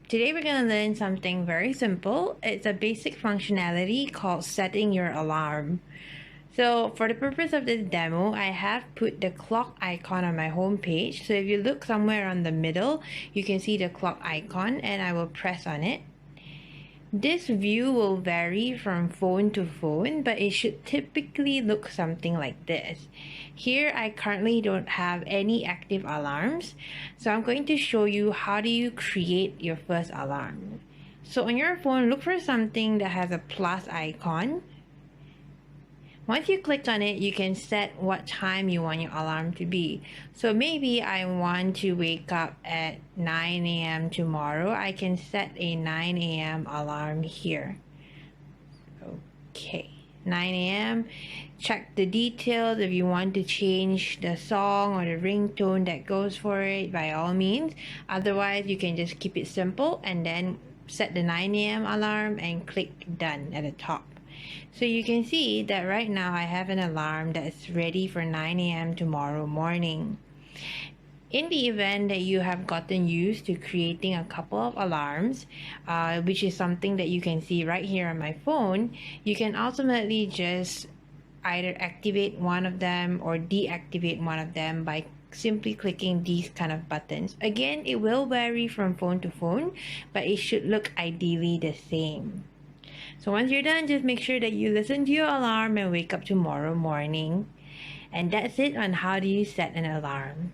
Today we're going to learn something very simple. It's a basic functionality called setting your alarm. So for the purpose of this demo, I have put the clock icon on my home page. So if you look somewhere on the middle, you can see the clock icon and I will press on it. This view will vary from phone to phone, but it should typically look something like this. Here, I currently don't have any active alarms, so I'm going to show you how do you create your first alarm. So on your phone, look for something that has a plus icon. Once you click on it, you can set what time you want your alarm to be. So maybe I want to wake up at 9 a.m. tomorrow. I can set a 9 a.m. alarm here. Okay, 9 a.m. Check the details. If you want to change the song or the ringtone that goes for it, by all means. Otherwise, you can just keep it simple and then set the 9 a.m. alarm and click done at the top. So you can see that right now I have an alarm that's ready for 9 a.m. tomorrow morning. In the event that you have gotten used to creating a couple of alarms, which is something that you can see right here on my phone, you can ultimately just either activate one of them or deactivate one of them by simply clicking these kind of buttons. Again, it will vary from phone to phone, but it should look ideally the same. So once you're done, just make sure that you listen to your alarm and wake up tomorrow morning. And that's it on how do you set an alarm.